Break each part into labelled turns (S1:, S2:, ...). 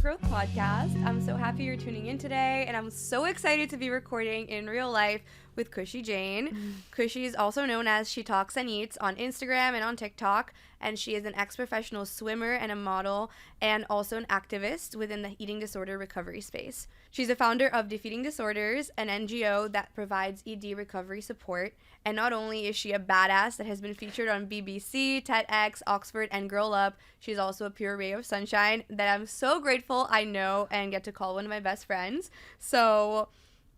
S1: Growth Podcast. I'm so happy you're tuning in today, and I'm so excited to be recording in real life with Khushi Jain. Khushi is also known as She Talks and Eats on Instagram and on TikTok, and she is an ex-professional swimmer and a model, and also an activist within the eating disorder recovery space. She's the founder of Defeating Disorders, an NGO that provides ED recovery support, and not only is she a badass that has been featured on BBC, TEDx, Oxford, and Girl Up, she's also a pure ray of sunshine that I'm so grateful I know and get to call one of my best friends. So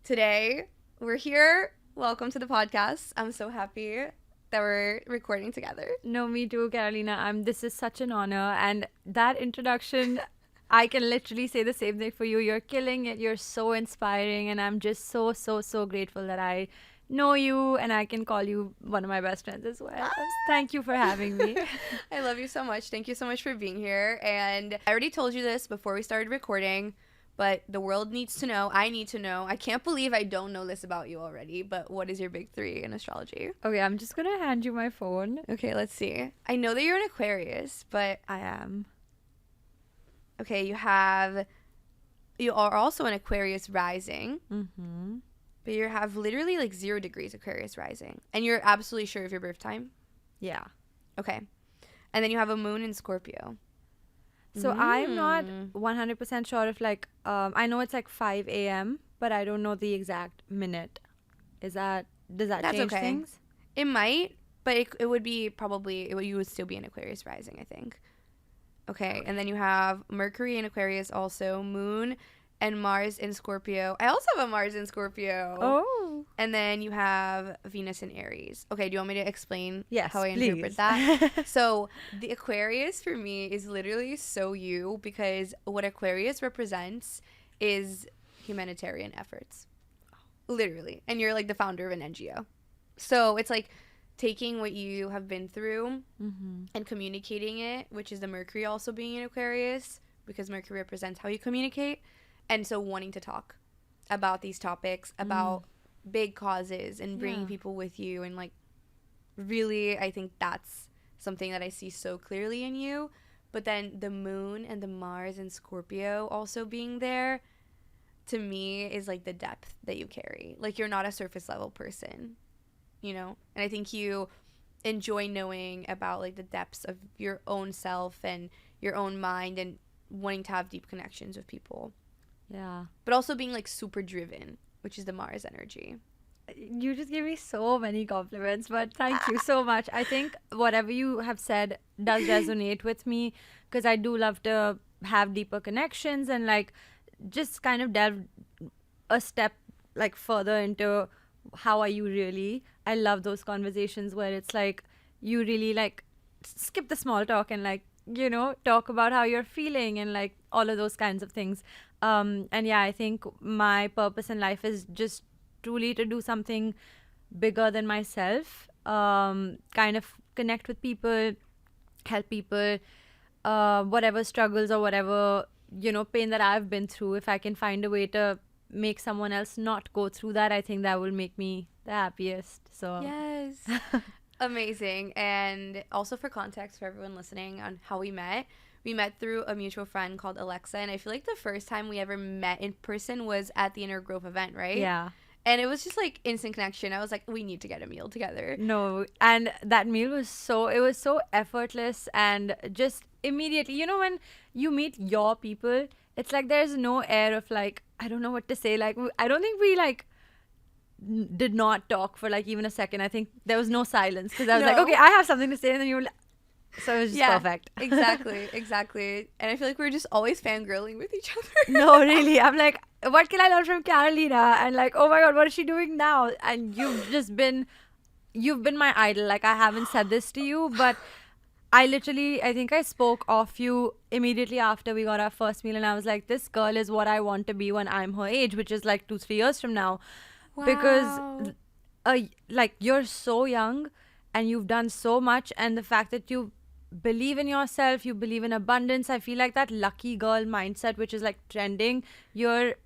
S1: today we're here. Welcome to the podcast. I'm so happy that we're recording together.
S2: No, me too, Carolina. This is such an honor. And that introduction, I can literally say the same thing for you. You're killing it. You're so inspiring. And I'm just so grateful that I know you and I can call you one of my best friends as well. Thank you for having me.
S1: I love you so much. Thank you so much for being here. And I already told you this before we started recording, but the world needs to know. I need to know. I can't believe I don't know this about you already, but what is your big three in astrology?
S2: Okay, I'm just going to hand you my phone.
S1: Okay, let's see. I know that you're an Aquarius, but
S2: I am.
S1: Okay, you are also an Aquarius rising.
S2: Mm-hmm.
S1: But you have literally like 0 degrees Aquarius rising. And you're absolutely sure of your birth time?
S2: Yeah.
S1: Okay. And then you have a moon in Scorpio.
S2: So I'm not 100% sure if I know it's like 5 a.m., but I don't know the exact minute. Does that
S1: That's
S2: change
S1: okay.
S2: things?
S1: It might, but it would be you would still be an Aquarius rising, I think. Okay. And then you have Mercury in Aquarius also, moon and Mars in Scorpio. I also have a Mars in Scorpio.
S2: Oh.
S1: And then you have Venus in Aries. Okay, do you want me to explain how I
S2: please.
S1: interpret that? So the Aquarius for me is literally so you, because what Aquarius represents is humanitarian efforts. Literally. And you're like the founder of an NGO. So it's like taking what you have been through and communicating it, which is the Mercury also being in Aquarius, because Mercury represents how you communicate. And so wanting to talk about these topics, about big causes and bringing people with you. And like, really, I think that's something that I see so clearly in you. But then the moon and the Mars and Scorpio also being there, to me, is like the depth that you carry. Like, you're not a surface level person, you know? And I think you enjoy knowing about like the depths of your own self and your own mind and wanting to have deep connections with people.
S2: Yeah.
S1: But also being like super driven, which is the Mars energy.
S2: You just gave me so many compliments, but thank you so much. I think whatever you have said does resonate with me, because I do love to have deeper connections and like just kind of delve a step like further into how are you really. I love those conversations where it's like you really like skip the small talk and like, you know, talk about how you're feeling and like all of those kinds of things. And yeah, I think my purpose in life is just truly to do something bigger than myself, kind of connect with people, help people, whatever struggles or whatever, you know, pain that I've been through. If I can find a way to make someone else not go through that, I think that will make me the happiest. So
S1: Yes. Amazing. And also for context for everyone listening on how we met through a mutual friend called Alexa, and I feel like the first time we ever met in person was at the Inner Growth event, right?
S2: Yeah.
S1: And it was just like instant connection. I was like, we need to get a meal together.
S2: No, and that meal was so effortless and just immediately, you know, when you meet your people, it's like there's no air of like, I don't know what to say. Like, I don't think we like did not talk for like even a second. I think there was no silence, because I was like, okay, I have something to say, and then you were like, so it was just perfect.
S1: Exactly. And I feel like we're just always fangirling with each other.
S2: No, really. I'm like, what can I learn from Carolina? And like, oh my God, what is she doing now? And you've been my idol. Like, I haven't said this to you, but I think I spoke of you immediately after we got our first meal, and I was like, this girl is what I want to be when I'm her age, which is like 2-3 years from now.
S1: Wow.
S2: Because like, you're so young and you've done so much, and the fact that you believe in yourself, you believe in abundance, I feel like that lucky girl mindset, which is like trending, you're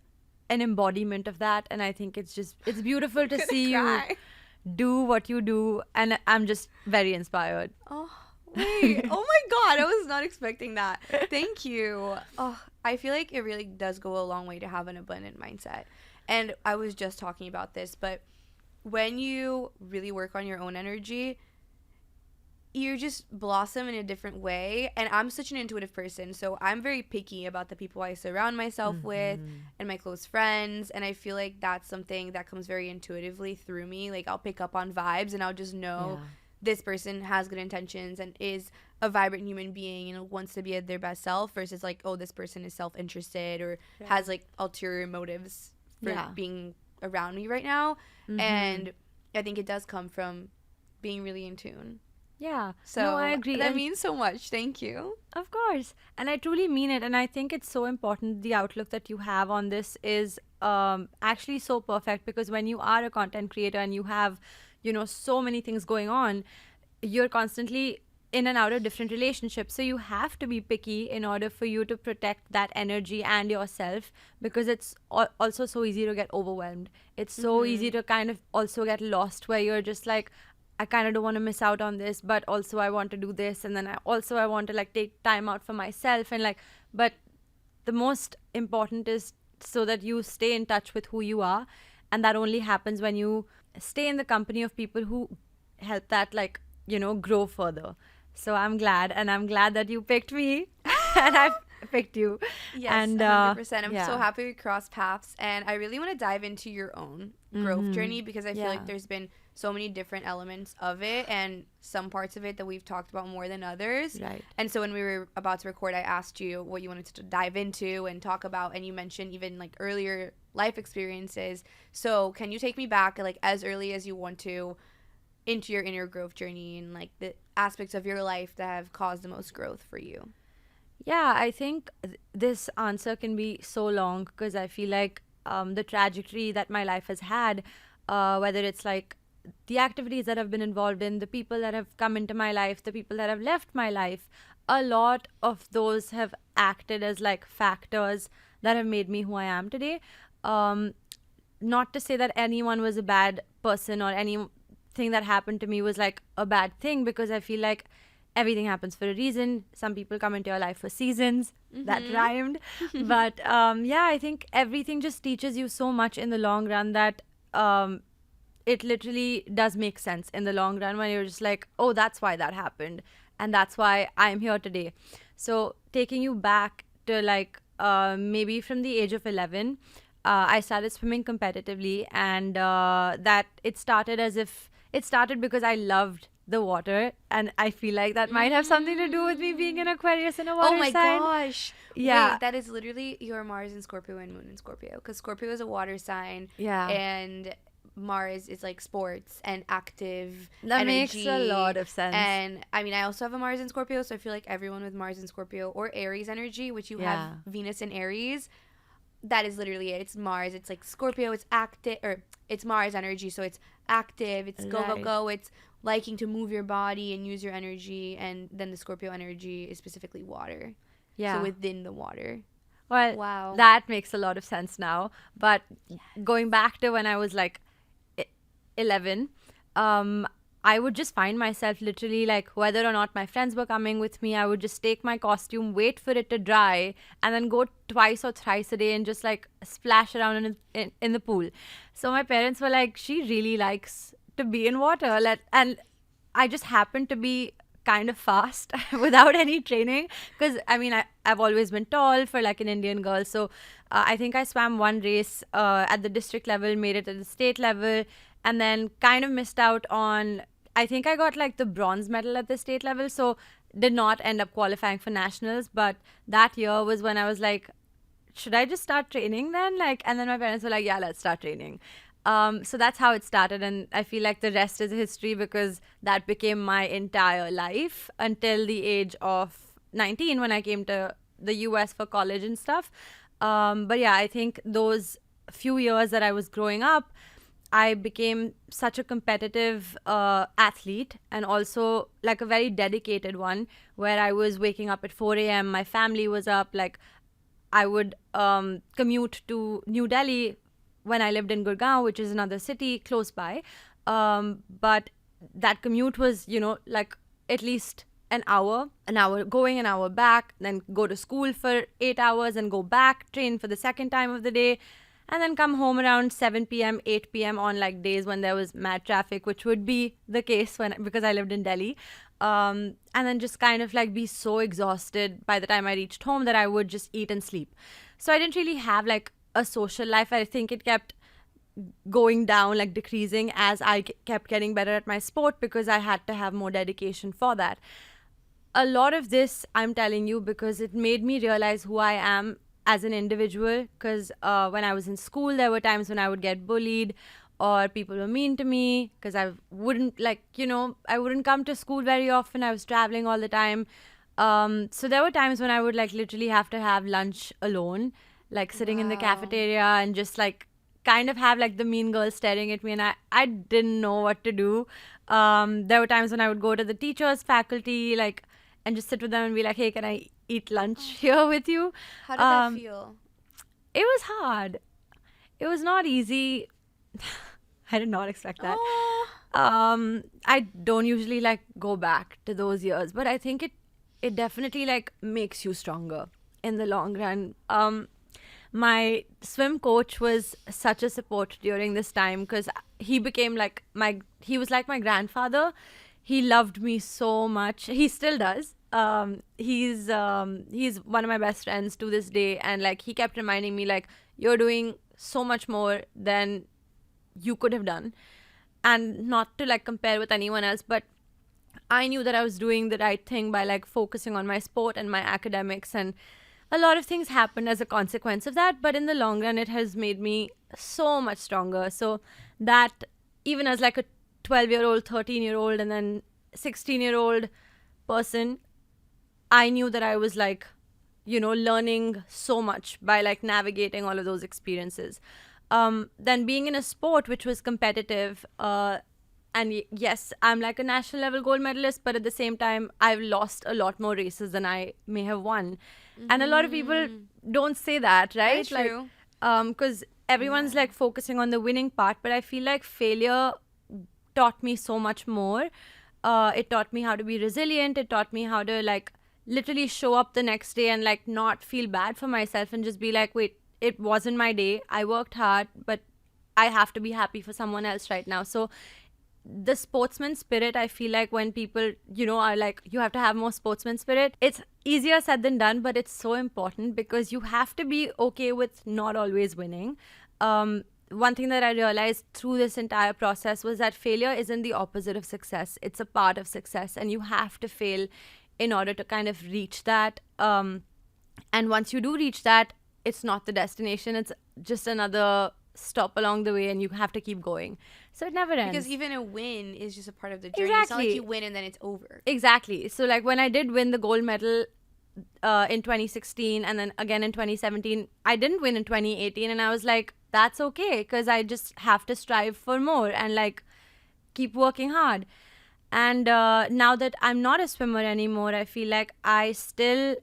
S2: an embodiment of that. And I think it's beautiful to see you do what you do, and I'm just very inspired.
S1: Oh, Wait, oh my God, I was not expecting that. Thank you. Oh, I feel like it really does go a long way to have an abundant mindset. And I was just talking about this, but when you really work on your own energy, you just blossom in a different way. And I'm such an intuitive person, so I'm very picky about the people I surround myself with and my close friends. And I feel like that's something that comes very intuitively through me. Like, I'll pick up on vibes and I'll just know this person has good intentions and is a vibrant human being and wants to be their best self, versus like, oh, this person is self-interested or has like ulterior motives for being around me right now. And I think it does come from being really in tune.
S2: Yeah.
S1: So
S2: no, I agree.
S1: That means so much. Thank you.
S2: Of course. And I truly mean it. And I think it's so important. The outlook that you have on this is actually so perfect, because when you are a content creator and you have, so many things going on, you're constantly in and out of different relationships. So you have to be picky in order for you to protect that energy and yourself, because it's also so easy to get overwhelmed. It's so easy to kind of also get lost, where you're just like, I kind of don't want to miss out on this, but also I want to do this, and then I want to like take time out for myself, and like, but the most important is so that you stay in touch with who you are, and that only happens when you stay in the company of people who help that, like, grow further. So I'm glad that you picked me and I picked you.
S1: Yes,
S2: and
S1: 100%. I'm so happy we crossed paths, and I really want to dive into your own growth journey, because I feel like there's been so many different elements of it, and some parts of it that we've talked about more than others.
S2: Right.
S1: And so when we were about to record, I asked you what you wanted to dive into and talk about, and you mentioned even like earlier life experiences. So can you take me back, like, as early as you want to, into your inner growth journey and like the aspects of your life that have caused the most growth for you?
S2: Yeah, I think this answer can be so long, because I feel like the trajectory that my life has had, whether it's like the activities that I've been involved in, the people that have come into my life, the people that have left my life, a lot of those have acted as like factors that have made me who I am today. Not to say that anyone was a bad person or anything that happened to me was like a bad thing, because I feel like everything happens for a reason. Some people come into your life for seasons. That rhymed. But I think everything just teaches you so much in the long run that it literally does make sense in the long run, when you're just like, oh, that's why that happened, and that's why I'm here today. So taking you back to like maybe from the age of 11, I started swimming competitively, and that it started because I loved the water, and I feel like that might have something to do with me being an Aquarius and a water sign.
S1: Oh my gosh.
S2: Yeah.
S1: Wait, that is literally your Mars in Scorpio and Moon in Scorpio, because Scorpio is a water sign.
S2: Yeah.
S1: And Mars is like sports and active
S2: that
S1: energy.
S2: Makes a lot of sense.
S1: And I mean, I also have a Mars in Scorpio, so I feel like everyone with Mars in Scorpio or Aries energy, which you have Venus in Aries, that is literally it. It's Mars. It's like Scorpio. It's active, or it's Mars energy, so it's active. It's go. It's liking to move your body and use your energy. And then the Scorpio energy is specifically water. Yeah. So within the water.
S2: Well, wow. That makes a lot of sense now. But going back to when I was like 11, I would just find myself literally like, whether or not my friends were coming with me, I would just take my costume, wait for it to dry, and then go twice or thrice a day and just like splash around in the pool. So my parents were like, she really likes to be in water. And I just happened to be kind of fast without any training, because I mean, I've always been tall for like an Indian girl. So I think I swam one race at the district level, made it at the state level, and then kind of missed out on, I think I got like the bronze medal at the state level, so did not end up qualifying for nationals. But that year was when I was like, should I just start training then? Like, and then my parents were like, yeah, let's start training. So that's how it started, and I feel like the rest is history, because that became my entire life until the age of 19, when I came to the US for college and stuff. But yeah, I think those few years that I was growing up, I became such a competitive athlete, and also like a very dedicated one, where I was waking up at 4 a.m. My family was up. Like, I would commute to New Delhi when I lived in Gurgaon, which is another city close by. But that commute was, like at least an hour going, an hour back, then go to school for 8 hours and go back, train for the second time of the day, and then come home around 7 p.m., 8 p.m. on like days when there was mad traffic, which would be the case because I lived in Delhi. And then just kind of like be so exhausted by the time I reached home that I would just eat and sleep. So I didn't really have like a social life. I think it kept going down, like decreasing as I kept getting better at my sport because I had to have more dedication for that. A lot of this, I'm telling you, because it made me realize who I am as an individual. Because when I was in school, there were times when I would get bullied or people were mean to me because I wouldn't I wouldn't come to school very often. I was traveling all the time. So there were times when I would like literally have to have lunch alone, like sitting in the cafeteria and just like kind of have like the mean girl staring at me, and I didn't know what to do. There were times when I would go to the teachers, faculty, like, and just sit with them and be like, hey, can I eat lunch here with you?
S1: How did that feel?
S2: It was hard. It was not easy. I did not expect that. I don't usually like go back to those years, but I think it definitely like makes you stronger in the long run. My swim coach was such a support during this time because he became like he was like my grandfather. He loved me so much. He still does. He's one of my best friends to this day, and like he kept reminding me like, you're doing so much more than you could have done. And not to like compare with anyone else, but I knew that I was doing the right thing by like focusing on my sport and my academics, and a lot of things happened as a consequence of that, but in the long run it has made me so much stronger. So that even as like a 12-year-old, 13-year-old, and then 16-year-old person, I knew that I was like, learning so much by like navigating all of those experiences. Then being in a sport which was competitive, and yes, I'm like a national level gold medalist, but at the same time, I've lost a lot more races than I may have won. And a lot of people don't say that, right?
S1: That's true.
S2: Because everyone's like focusing on the winning part, but I feel like failure taught me so much more. It taught me how to be resilient. It taught me how to like literally show up the next day and like not feel bad for myself and just be like, wait, it wasn't my day. I worked hard, but I have to be happy for someone else right now. So the sportsman spirit, I feel like when people, are like, you have to have more sportsman spirit, it's easier said than done, but it's so important because you have to be okay with not always winning. One thing that I realized through this entire process was that failure isn't the opposite of success. It's a part of success, and you have to fail in order to kind of reach that. And once you do reach that, it's not the destination. It's just another stop along the way, and you have to keep going. So it never ends.
S1: Because even a win is just a part of the journey.
S2: Exactly.
S1: It's not like you win and then it's over.
S2: Exactly. So like when I did win the gold medal in 2016 and then again in 2017, I didn't win in 2018, and I was like, that's okay, because I just have to strive for more and like keep working hard. And now that I'm not a swimmer anymore, I feel like I still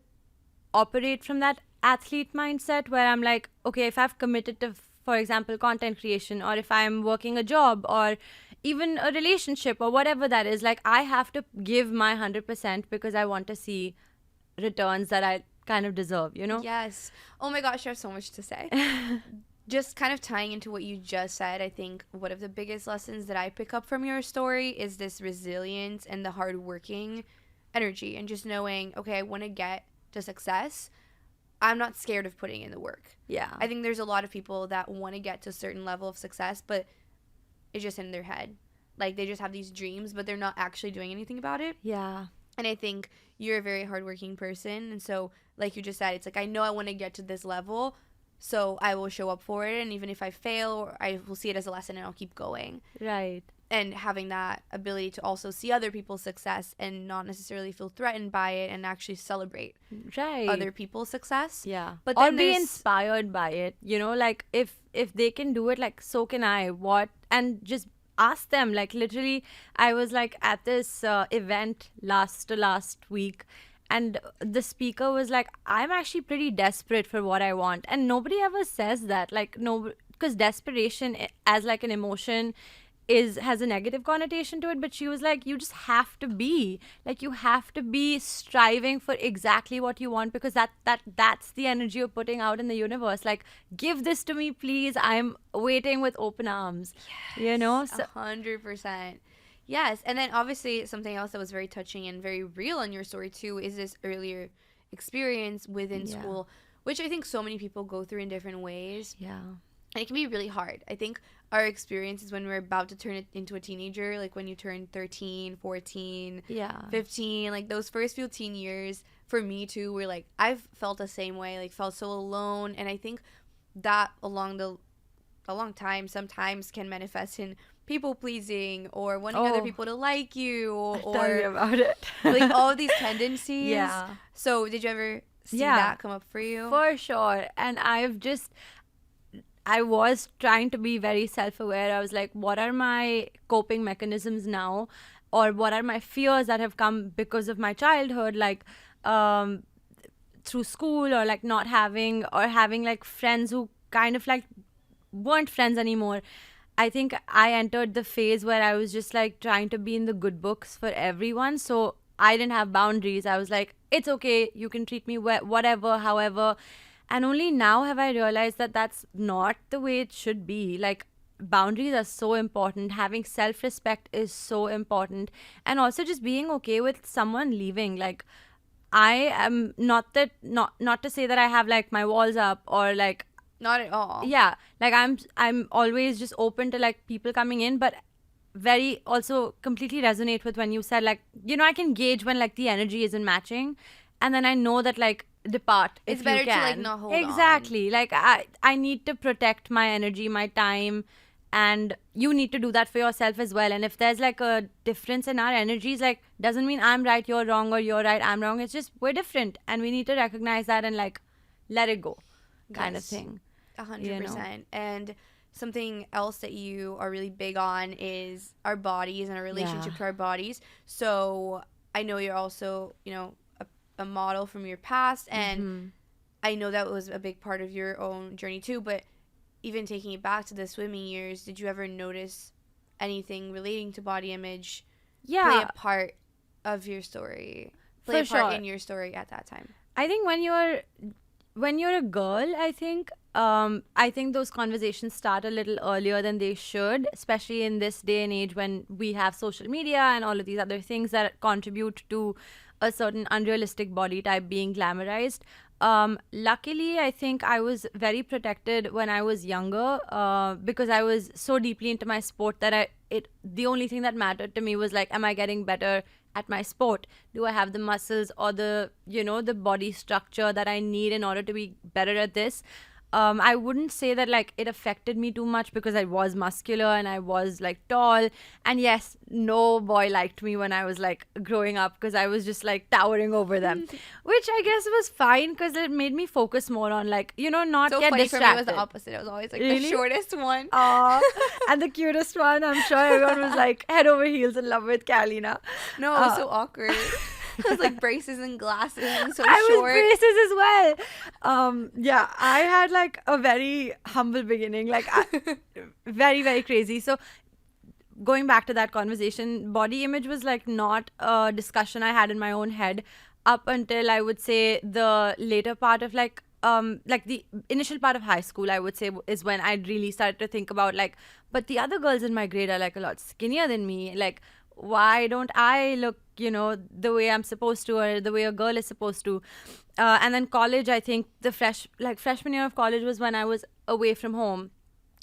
S2: operate from that athlete mindset where I'm like, okay, if I've committed to, for example, content creation, or if I'm working a job or even a relationship or whatever that is, like I have to give my 100% because I want to see returns that I kind of deserve,
S1: Yes. Oh my gosh, I have so much to say. Just kind of tying into what you just said, I think one of the biggest lessons that I pick up from your story is this resilience and the hardworking energy, and just knowing, okay, I want to get to success. I'm not scared of putting in the work.
S2: Yeah.
S1: I think there's a lot of people that want to get to a certain level of success, but it's just in their head. Like they just have these dreams, but they're not actually doing anything about it.
S2: Yeah.
S1: And I think you're a very hardworking person. And so, like you just said, it's like, I know I want to get to this level, so I will show up for it. And even if I fail, I will see it as a lesson and I'll keep going.
S2: Right.
S1: And having that ability to also see other people's success and not necessarily feel threatened by it, and actually celebrate other people's success.
S2: Yeah.
S1: But
S2: or
S1: then
S2: be inspired by it, like if they can do it, like so can I. And just ask them. Like literally, I was like at this event last week, and the speaker was like, I'm actually pretty desperate for what I want. And nobody ever says that. Like, no, because desperation as like an emotion has a negative connotation to it, but she was like, you just have to be like, you have to be striving for exactly what you want, because that's the energy you're putting out in the universe. Like, give this to me, please. I'm waiting with open arms. You know, so
S1: 100%. Yes, and then obviously something else that was very touching and very real in your story too is this earlier experience within school, which I think so many people go through in different ways.
S2: Yeah.
S1: And it can be really hard. I think our experience is when we're about to turn it into a teenager, like when you turn 13, 14, 15, like those first few teen years, for me too, were like, I've felt the same way, like felt so alone. And I think that a long time sometimes can manifest in people pleasing or wanting other people to like you, or
S2: tell me about it.
S1: like all of these tendencies.
S2: Yeah.
S1: So did you ever see that come up for you?
S2: For sure. And I was trying to be very self-aware. I was like, what are my coping mechanisms now? Or what are my fears that have come because of my childhood? Like, through school, or like not having, or having like friends who kind of like weren't friends anymore. I think I entered the phase where I was just like trying to be in the good books for everyone. So I didn't have boundaries. I was like, it's okay. You can treat me whatever, however. And only now have I realized that that's not the way it should be. Like, boundaries are so important. Having self-respect is so important. And also just being okay with someone leaving. Like, I am not to say that I have like my walls up, or like,
S1: not at all.
S2: Yeah, like I'm always just open to like people coming in, but very also completely resonate with when you said like, you know, I can gauge when like the energy isn't matching, and then I know that like, depart if
S1: it's better
S2: you can.
S1: to like not hold
S2: exactly on. Like I need to protect my energy, my time, and you need to do that for yourself as well. And if there's like a difference in our energies, like, doesn't mean I'm right, you're wrong, or you're right, I'm wrong. It's just we're different, and we need to recognize that and like let it go, kind of thing.
S1: 100%.
S2: You know?
S1: And something else that you are really big on is our bodies and our relationship to our bodies. So I know you're also, you know, a model from your past, and I know that was a big part of your own journey too. But even taking it back to the swimming years, did you ever notice anything relating to body image play a part of your story, play a part in your story at that time?
S2: I think when you're a girl, I think those conversations start a little earlier than they should, especially in this day and age when we have social media and all of these other things that contribute to a certain unrealistic body type being glamorized. Luckily, I think I was very protected when I was younger, because I was so deeply into my sport that the only thing that mattered to me was like, am I getting better at my sport? Do I have the muscles or the body structure that I need in order to be better at this? I wouldn't say that like it affected me too much, because I was muscular and I was like tall, and yes, no boy liked me when I was like growing up, because I was just like towering over them, which I guess was fine, because it made me focus more on like, not
S1: so
S2: get
S1: funny.
S2: distracted.
S1: For me, it was the opposite. I was always like the shortest one.
S2: And the cutest one. I'm sure everyone was like head over heels in love with Kalina.
S1: No, it was so awkward. I was like braces and glasses and so
S2: I
S1: short.
S2: was braces as well. Yeah, I had like a very humble beginning, like very, very crazy. So going back to that conversation, body image was like not a discussion I had in my own head up until I would say the later part of like the initial part of high school, I would say, is when I really started to think about like, but the other girls in my grade are like a lot skinnier than me. Like, why don't I look, the way I'm supposed to, or the way a girl is supposed to? And then college, I think the freshman year of college was when I was away from home.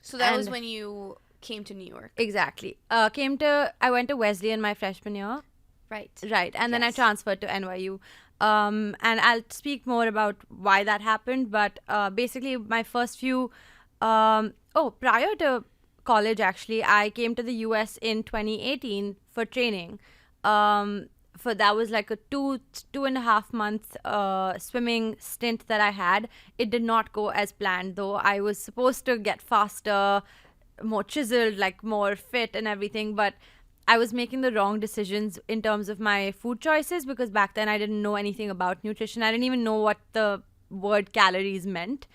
S1: So that was when you came to New York.
S2: Exactly. I went to Wesleyan my freshman year.
S1: Right.
S2: And then I transferred to NYU. And I'll speak more about why that happened. But basically, my first few, prior to college, actually, I came to the US in 2018 for training. That was like a two and a half month swimming stint that I had. It did not go as planned, though. I was supposed to get faster, more chiseled, like more fit and everything, but I was making the wrong decisions in terms of my food choices, because back then I didn't know anything about nutrition. I didn't even know what the word calories meant.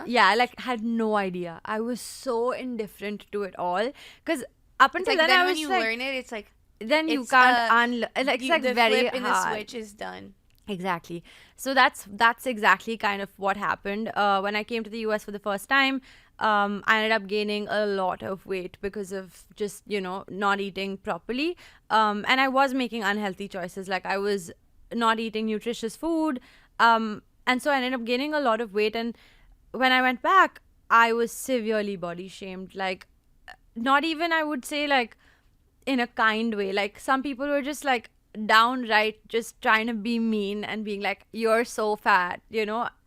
S2: Yeah, I had no idea. I was so indifferent to it all, because up
S1: It's
S2: until
S1: like
S2: then I
S1: when
S2: was
S1: you
S2: like,
S1: learn it, it's like
S2: then you
S1: it's
S2: can't unlearn. It's like
S1: the
S2: very
S1: flip in the
S2: hard.
S1: switch is done.
S2: Exactly. So that's exactly kind of what happened. When I came to the US for the first time, I ended up gaining a lot of weight because of just, not eating properly. And I was making unhealthy choices. Like I was not eating nutritious food. And so I ended up gaining a lot of weight. And when I went back, I was severely body shamed. Like, not even, I would say, like, in a kind way. Like, some people were just like downright just trying to be mean and being like, you're so fat,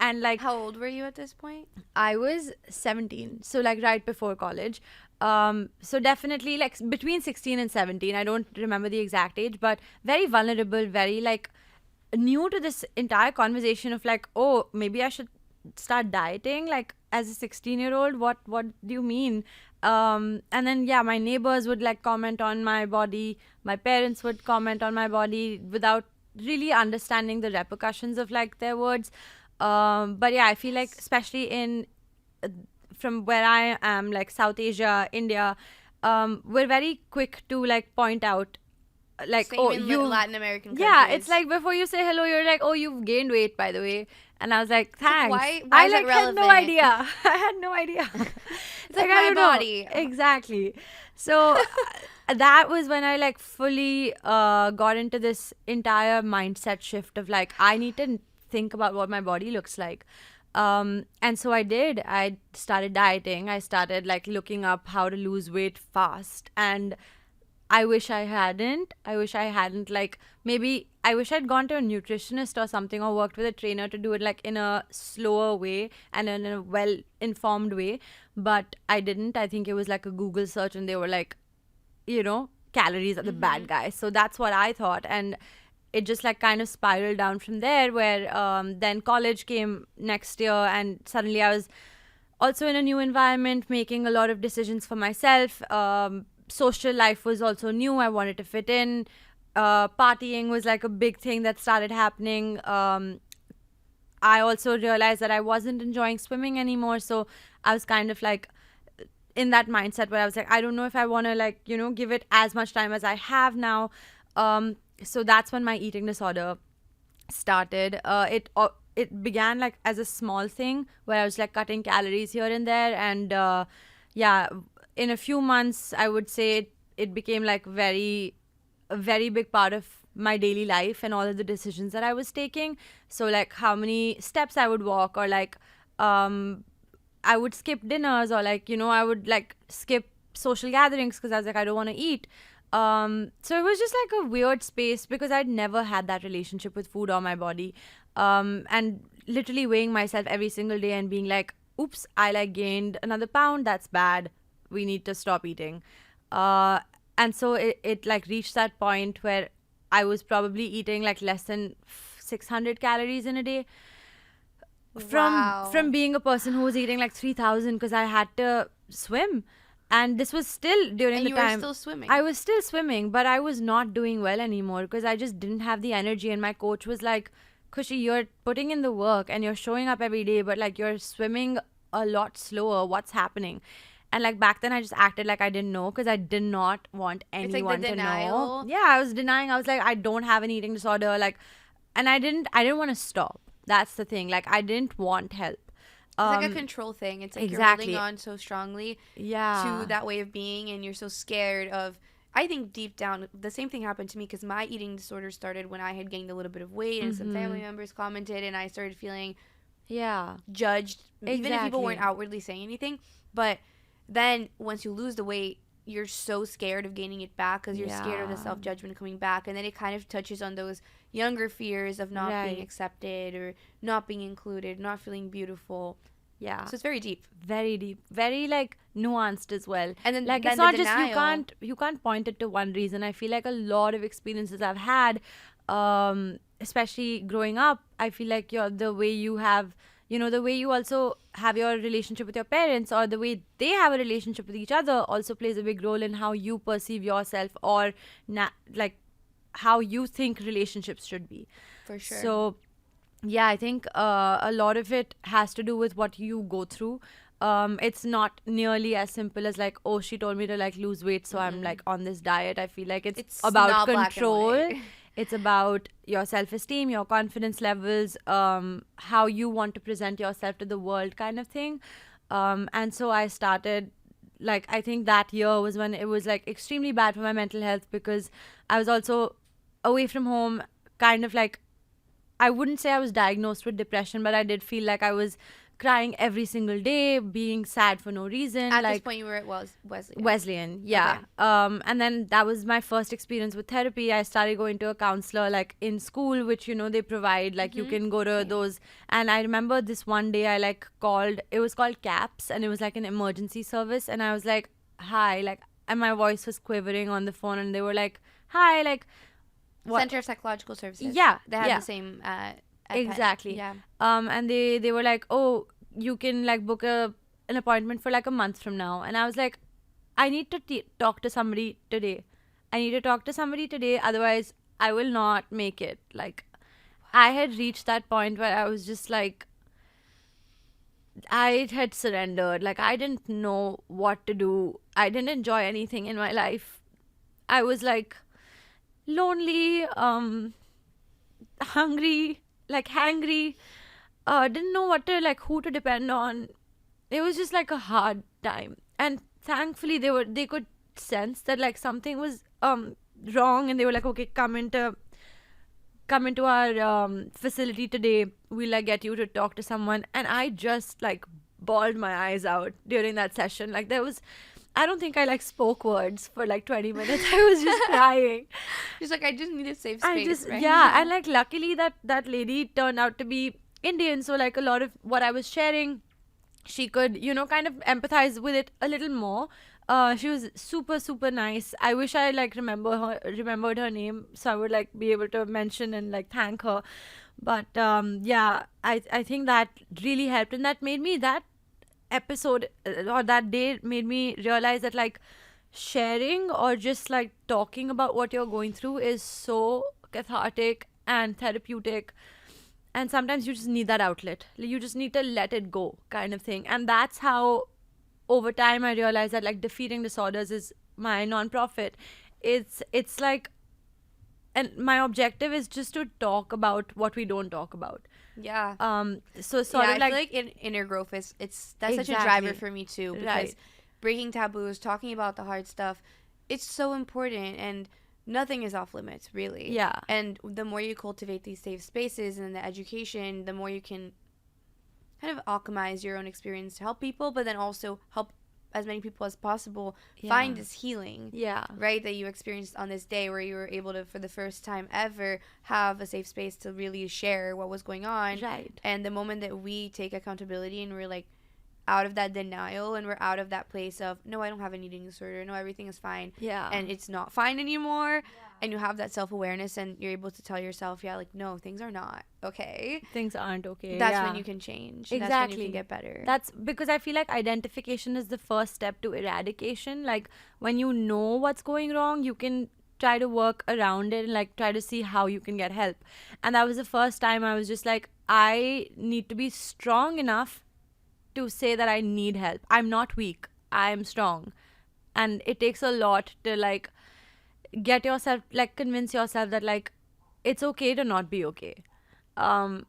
S2: and like,
S1: How old were you at this point?
S2: I was 17, so like right before college. So definitely like between 16 and 17. I don't remember the exact age, but very vulnerable, very like new to this entire conversation of like, oh, maybe I should start dieting like as a 16-year-old. What do you mean? And then yeah, my neighbors would like comment on my body, my parents would comment on my body without really understanding the repercussions of like their words. But yeah, I feel like especially in from where I am, like South Asia, India, we're very quick to like point out like,
S1: Same
S2: oh,
S1: in
S2: you,
S1: Latin American countries.
S2: yeah, it's like before you say hello, you're like, oh, you've gained weight, by the way. And I was like, thanks.
S1: Why
S2: I
S1: is
S2: like
S1: it
S2: had no
S1: relevant?
S2: idea. I had no idea.
S1: It's like
S2: I
S1: my
S2: don't know.
S1: body.
S2: Exactly. So that was when I like fully got into this entire mindset shift of like, I need to think about what my body looks like. And so I did. I started dieting. I started like looking up how to lose weight fast. And I wish I hadn't. I wish I hadn't, like, maybe I wish I'd gone to a nutritionist or something, or worked with a trainer to do it like in a slower way and in a well informed way. But I didn't. I think it was like a Google search and they were like, calories are the bad guys. So that's what I thought. And it just like kind of spiraled down from there, where then college came next year and suddenly I was also in a new environment, making a lot of decisions for myself. Social life was also new. I wanted to fit in. Partying was like a big thing that started happening. I also realized that I wasn't enjoying swimming anymore. So I was kind of like in that mindset where I was like, I don't know if I want to like, give it as much time as I have now. So that's when my eating disorder started. It began like as a small thing where I was like cutting calories here and there. And yeah, in a few months, I would say it became like a very big part of my daily life and all of the decisions that I was taking. So like how many steps I would walk, or like I would skip dinners, or like, I would like skip social gatherings because I was like, I don't want to eat. So it was just like a weird space because I'd never had that relationship with food or my body. And literally weighing myself every single day and being like, oops, I like gained another pound. That's bad. We need to stop eating. And so it like reached that point where I was probably eating like less than 600 calories in a day. From being a person who was eating like 3,000 because I had to swim. And this was still during the time.
S1: And you were still swimming.
S2: I was still swimming, but I was not doing well anymore because I just didn't have the energy. And my coach was like, Khushi, you're putting in the work and you're showing up every day, but like you're swimming a lot slower. What's happening? And like back then I just acted like I didn't know because I did not want anyone
S1: like the
S2: to
S1: denial.
S2: know. Yeah, I was denying. I was like, I don't have an eating disorder. Like, and I didn't want to stop. That's the thing. Like, I didn't want help.
S1: It's like a control thing. It's like
S2: exactly.
S1: You're holding on so strongly
S2: to
S1: that way of being, and you're so scared of. I think deep down, the same thing happened to me because my eating disorder started when I had gained a little bit of weight, and some family members commented, and I started feeling judged, even if people weren't outwardly saying anything. But then once you lose the weight, you're so scared of gaining it back because you're scared of the self-judgment coming back. And then it kind of touches on those younger fears of not being accepted or not being included, not feeling beautiful.
S2: Yeah.
S1: So it's very deep.
S2: Very deep. Very like nuanced as well.
S1: And then
S2: like
S1: then
S2: it's not
S1: the
S2: just
S1: denial.
S2: you can't point it to one reason. I feel like a lot of experiences I've had, especially growing up, I feel like the way you have, the way you also have your relationship with your parents, or the way they have a relationship with each other, also plays a big role in how you perceive yourself, or like how you think relationships should be.
S1: For sure.
S2: So Yeah, I think a lot of it has to do with what you go through. It's not nearly as simple as like, oh, she told me to like lose weight, so I'm like on this diet. I feel like it's
S1: It's
S2: about
S1: not black and
S2: control.
S1: white.
S2: It's about your self-esteem, your confidence levels, how you want to present yourself to the world, kind of thing. And so I started, like, I think that year was when it was like extremely bad for my mental health, because I was also away from home, kind of like, I wouldn't say I was diagnosed with depression, but I did feel like I was crying every single day, being sad for no reason.
S1: At
S2: like
S1: this point, you were at Wesleyan.
S2: Wesleyan, yeah.
S1: Okay.
S2: And then that was my first experience with therapy. I started going to a counselor like in school, which they provide. Like you can go to
S1: Same.
S2: those. And I remember this one day I like called. It was called CAPS, and it was like an emergency service. And I was like, "Hi," like, and my voice was quivering on the phone, and they were like, "Hi," like, what?
S1: Center of Psychological Services.
S2: Yeah,
S1: They had
S2: yeah.
S1: the same at Penn.
S2: Exactly.
S1: Yeah.
S2: And they were like, oh, you can like book an appointment for like a month from now. And I was like, I need to talk to somebody today. I need to talk to somebody today, otherwise I will not make it. Like, I had reached that point where I was just like, I had surrendered. Like, I didn't know what to do. I didn't enjoy anything in my life. I was like lonely, hungry, like hangry. Didn't know what to, like, who to depend on. It was just like a hard time, and thankfully they could sense that like something was wrong, and they were like, okay, come into our facility today. We'll like get you to talk to someone. And I just like bawled my eyes out during that session. Like, there was, I don't think I like spoke words for like 20 minutes. I was just crying.
S1: She's like, I just need a safe space, right?
S2: Yeah, and like luckily that lady turned out to be Indian, so like a lot of what I was sharing, she could kind of empathize with it a little more. She was super super nice. I wish I like remembered her name, so I would like be able to mention and like thank her. But yeah, I think that really helped, and that made me, that episode or that day made me realize that like sharing or just like talking about what you're going through is so cathartic and therapeutic. And sometimes you just need that outlet. You just need to let it go, kind of thing. And that's how over time I realized that like defeating disorders is my nonprofit. It's like, and my objective is just to talk about what we don't talk about.
S1: Yeah.
S2: So sort
S1: Yeah,
S2: of
S1: I
S2: like,
S1: feel like inner growth is that's such a
S2: Exactly.
S1: driver for me too, because
S2: Right.
S1: breaking taboos, talking about the hard stuff, it's so important, and nothing is off limits, really.
S2: Yeah.
S1: And the more you cultivate these safe spaces and the education, the more you can kind of alchemize your own experience to help people, but then also help as many people as possible find this healing.
S2: Yeah.
S1: Right, that you experienced on this day, where you were able to, for the first time ever, have a safe space to really share what was going on.
S2: Right.
S1: And the moment that we take accountability and we're like out of that denial, and we're out of that place of, no, I don't have an eating disorder, no, everything is fine,
S2: Yeah.
S1: and it's not fine anymore, and you have that self-awareness, and you're able to tell yourself, yeah, like, no, things are not okay,
S2: Things aren't okay.
S1: that's
S2: yeah.
S1: when you can change. That's when
S2: Exactly.
S1: you can get better.
S2: That's because I feel like identification is the first step to eradication. Like, when you know what's going wrong, you can try to work around it and like try to see how you can get help. And that was the first time I was just like, I need to be strong enough to say that I need help. I'm not weak. I'm strong. And it takes a lot to like get yourself, like, convince yourself that like it's okay to not be okay. And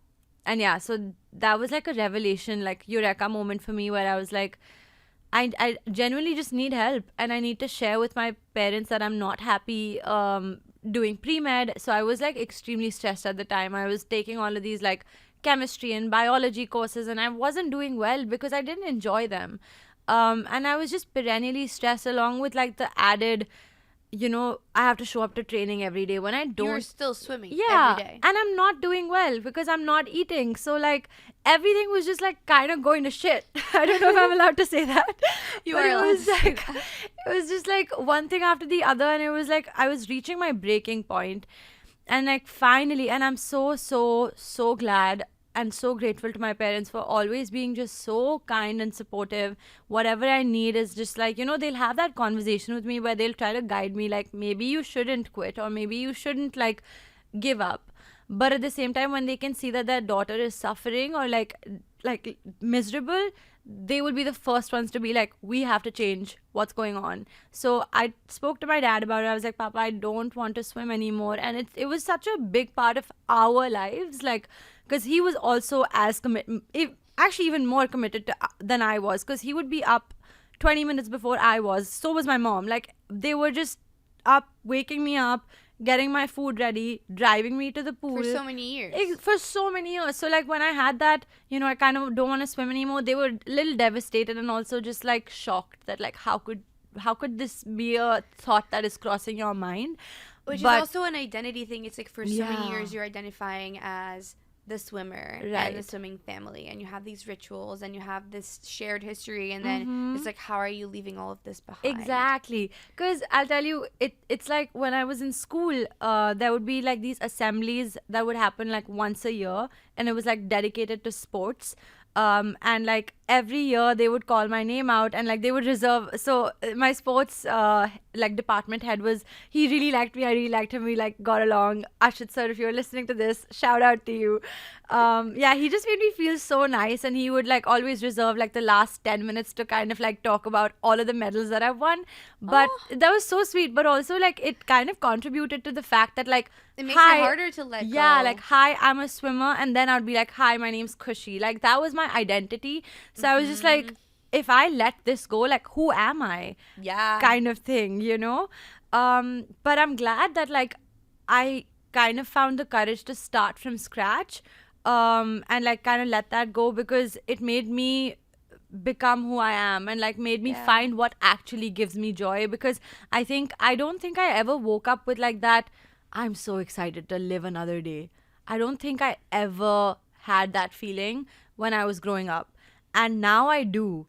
S2: yeah, so that was like a revelation, like eureka moment for me, where I was like, I genuinely just need help, and I need to share with my parents that I'm not happy doing pre-med. So I was like extremely stressed at the time. I was taking all of these like chemistry and biology courses, and I wasn't doing well because I didn't enjoy them. And I was just perennially stressed, along with like the added, I have to show up to training every day when I
S1: You're
S2: don't.
S1: still swimming
S2: Yeah,
S1: every day.
S2: and I'm not doing well because I'm not eating. So like everything was just like kind of going to shit. I don't know if I'm allowed to say that.
S1: You
S2: But
S1: are
S2: it
S1: allowed
S2: was
S1: to say
S2: like, it was just like one thing after the other, and it was like I was reaching my breaking point. And like finally, and I'm so so so glad and so grateful to my parents for always being just so kind and supportive. Whatever I need is just like, they'll have that conversation with me where they'll try to guide me, like, maybe you shouldn't quit, or maybe you shouldn't like give up. but at the same time, when they can see that their daughter is suffering or like miserable, they will be the first ones to be like, we have to change what's going on. So I spoke to my dad about it. I was like, Papa, I don't want to swim anymore. And it was such a big part of our lives, like, because he was also as committed, actually even more committed than I was, because he would be up 20 minutes before I was. So was my mom. Like, they were just up, waking me up, getting my food ready, driving me to the pool.
S1: For so many years.
S2: For so many years. So, like, when I had that, I kind of don't want to swim anymore, they were a little devastated and also just, like, shocked that, like, how could this be a thought that is crossing your mind?
S1: Which is also an identity thing. It's like, for so many years, you're identifying as the swimmer and the swimming family, and you have these rituals and you have this shared history, and then it's like, how are you leaving all of this behind?
S2: Exactly. Because I'll tell you, it's like when I was in school, there would be like these assemblies that would happen like once a year, and it was like dedicated to sports. And like every year they would call my name out, and like they would reserve. So my sports like department head he really liked me. I really liked him. We like got along. Ashit sir, if you're listening to this, shout out to you. Yeah, he just made me feel so nice, and he would like always reserve like the last 10 minutes to kind of like talk about all of the medals that I've won. But that was so sweet. But also like it kind of contributed to the fact that like,
S1: it makes it harder to let go.
S2: Yeah, like, hi, I'm a swimmer. And then I'd be like, hi, my name's Khushi. Like, that was my identity. So I was just like, if I let this go, like, who am I?
S1: Yeah.
S2: Kind of thing, But I'm glad that, like, I kind of found the courage to start from scratch and, like, kind of let that go, because it made me become who I am and, like, made me find what actually gives me joy. Because I don't think I ever woke up with, like, that, I'm so excited to live another day. I don't think I ever had that feeling when I was growing up. And now I do.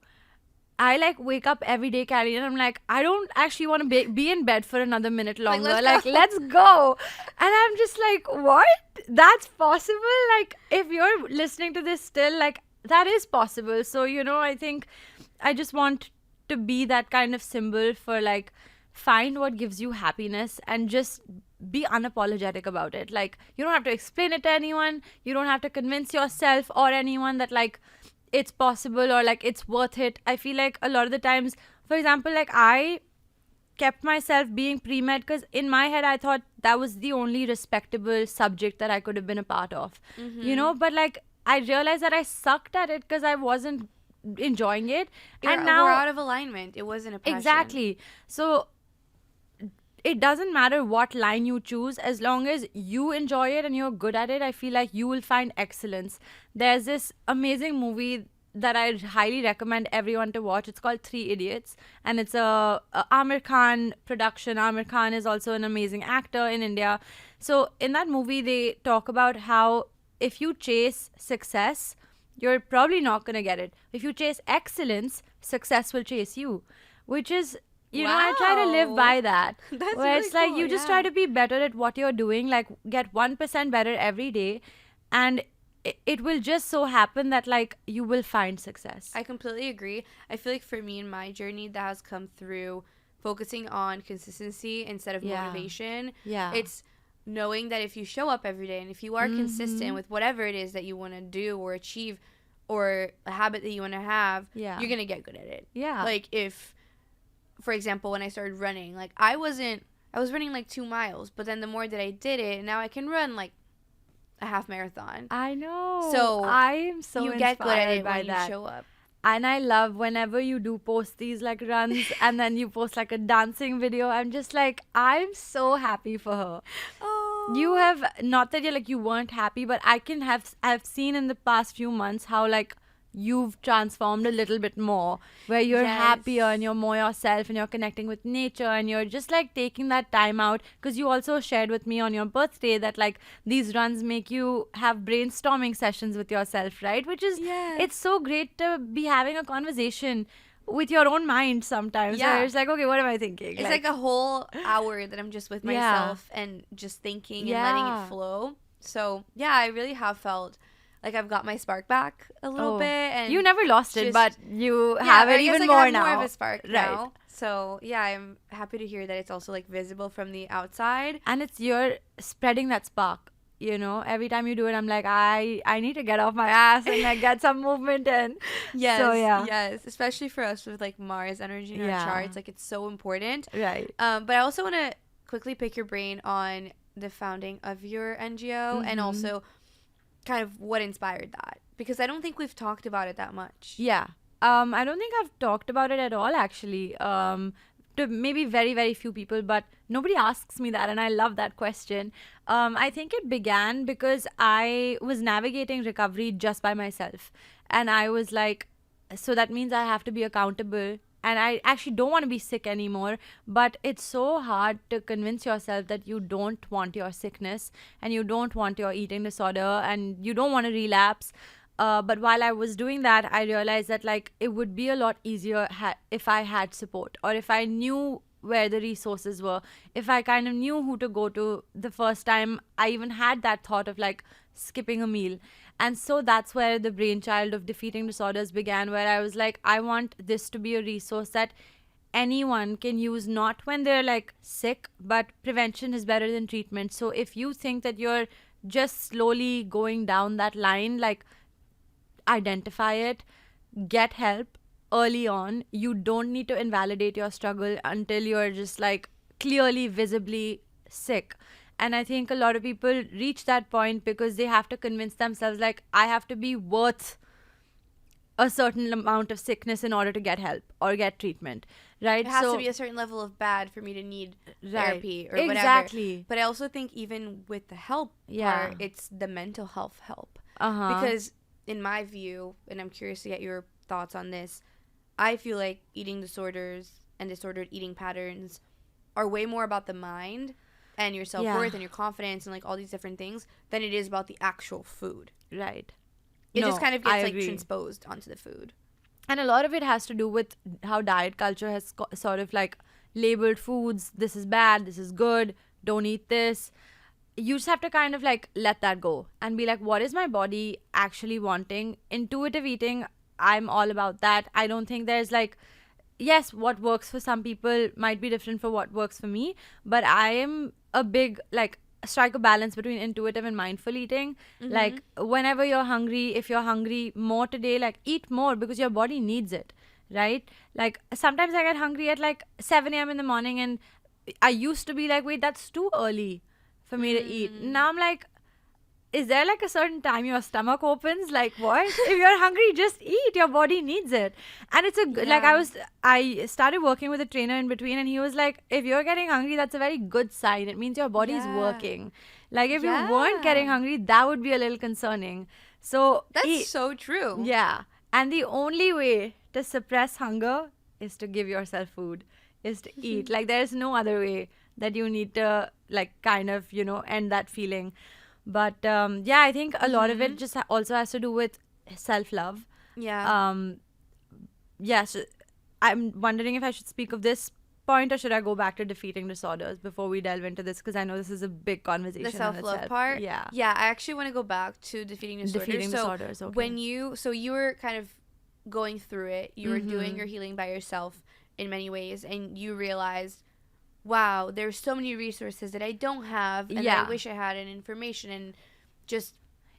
S2: I like wake up every day, Callie, and I'm like, I don't actually want to be in bed for another minute longer. Let's go. And I'm just like, what? That's possible? Like, if you're listening to this still, like, that is possible. So, I think I just want to be that kind of symbol for, like, find what gives you happiness and just be unapologetic about it. Like, you don't have to explain it to anyone. You don't have to convince yourself or anyone that, like, it's possible or, like, it's worth it. I feel like a lot of the times, for example, like, I kept myself being pre-med because in my head I thought that was the only respectable subject that I could have been a part of. But, like, I realized that I sucked at it because I wasn't enjoying it. And now
S1: we're out of alignment. It wasn't a passion.
S2: Exactly. So it doesn't matter what line you choose, as long as you enjoy it and you're good at it. I feel like you will find excellence. There's this amazing movie that I highly recommend everyone to watch. It's called 3 Idiots, and it's a Amir Khan production. Amir Khan is also an amazing actor in India. So in that movie, they talk about how if you chase success, you're probably not going to get it. If you chase excellence, success will chase you, which is, I try to live by that.
S1: That's
S2: where
S1: really
S2: it's like
S1: cool,
S2: you just try to be better at what you're doing, like get 1% better every day, and it will just so happen that, like, you will find success.
S1: I completely agree. I feel like for me in my journey, that has come through focusing on consistency instead of motivation.
S2: Yeah.
S1: It's knowing that if you show up every day and if you are consistent with whatever it is that you want to do or achieve or a habit that you want to have, you're going to get good at it.
S2: Yeah.
S1: Like, if, for example, when I started running, like, I was running like 2 miles, but then the more that I did it, now I can run like a half marathon.
S2: I know.
S1: So
S2: I am so
S1: you
S2: inspired
S1: get good at it
S2: by
S1: when
S2: that.
S1: you show up.
S2: And I love whenever you do post these like runs and then you post like a dancing video. I'm just like, I'm so happy for her.
S1: Oh.
S2: You have, not that you're like you weren't happy, but I've seen in the past few months how, like, you've transformed a little bit more, where you're happier and you're more yourself and you're connecting with nature and you're just like taking that time out, because you also shared with me on your birthday that, like, these runs make you have brainstorming sessions with yourself, right? Which is, it's so great to be having a conversation with your own mind sometimes.
S1: Yeah.
S2: Where it's like, okay, what am I thinking?
S1: It's like a whole hour that I'm just with myself and just thinking and letting it flow. So yeah, I really have felt like I've got my spark back a little bit. And
S2: you never lost it, but you have it even more now.
S1: I have more of a spark now. So yeah, I'm happy to hear that it's also like visible from the outside.
S2: And you're spreading that spark every time you do it, I'm like, I need to get off my ass and like get some movement in.
S1: Yes,
S2: So yeah.
S1: yes, especially for us with like Mars energy in our
S2: Yeah.
S1: charts, like it's so important.
S2: Right.
S1: But I also want to quickly pick your brain on the founding of your NGO and also kind of what inspired that, because I don't think we've talked about it that much.
S2: Yeah. I don't think I've talked about it at all, actually. To maybe very, very few people, but nobody asks me that, and I love that question. I think it began because I was navigating recovery just by myself. And I was like, so that means I have to be accountable. And I actually don't want to be sick anymore. But it's so hard to convince yourself that you don't want your sickness and you don't want your eating disorder and you don't want to relapse. But while I was doing that, I realized that like it would be a lot easier if I had support, or if I knew where the resources were, if I kind of knew who to go to the first time I even had that thought of like skipping a meal. And so that's where the brainchild of Defeating Disorders began, where I was like, I want this to be a resource that anyone can use, not when they're like sick, but prevention is better than treatment. So if you think that you're just slowly going down that line, like, identify it, get help early on. You don't need to invalidate your struggle until you're just like clearly, visibly sick. And I think a lot of people reach that point because they have to convince themselves like, I have to be worth a certain amount of sickness in order to get help or get treatment, right?
S1: It has to be a certain level of bad for me to need therapy or whatever.
S2: Exactly.
S1: But I also think even with the help part, it's the mental health help. Because in my view, and I'm curious to get your thoughts on this, I feel like eating disorders and disordered eating patterns are way more about the mind and your self-worth and your confidence and like all these different things than it is about the actual food.
S2: Right.
S1: It just kind of gets like transposed onto the food.
S2: And a lot of it has to do with how diet culture has sort of like labeled foods. This is bad, this is good, don't eat this. You just have to kind of like let that go and be like, what is my body actually wanting? Intuitive eating, I'm all about that. I don't think there's like, yes, what works for some people might be different for what works for me, but I am a big like strike a balance between intuitive and mindful eating. Like whenever you're hungry, if you're hungry more today, like eat more because your body needs it, right? Like sometimes I get hungry at like 7 a.m. in the morning, and I used to be like, wait, that's too early for me to eat. Now I'm like, is there like a certain time your stomach opens? Like what? If you're hungry, just eat. Your body needs it. And it's like I started working with a trainer in between, and he was like, if you're getting hungry, that's a very good sign. It means your body's working. Like if you weren't getting hungry, that would be a little concerning. So
S1: that's so true.
S2: Yeah. And the only way to suppress hunger is to give yourself food, is to eat. Like there's no other way that you need to like kind of, end that feeling. But I think a lot of it just also has to do with self-love.
S1: Yeah.
S2: So I'm wondering if I should speak of this point or should I go back to Defeating Disorders before we delve into this, because I know this is a big conversation.
S1: The self-love part?
S2: Yeah.
S1: Yeah, I actually want to go back to Defeating Disorders.
S2: Okay.
S1: When you were kind of going through it, you were doing your healing by yourself in many ways, and you realized, wow, there's so many resources that I don't have, and that I wish I had, and information and just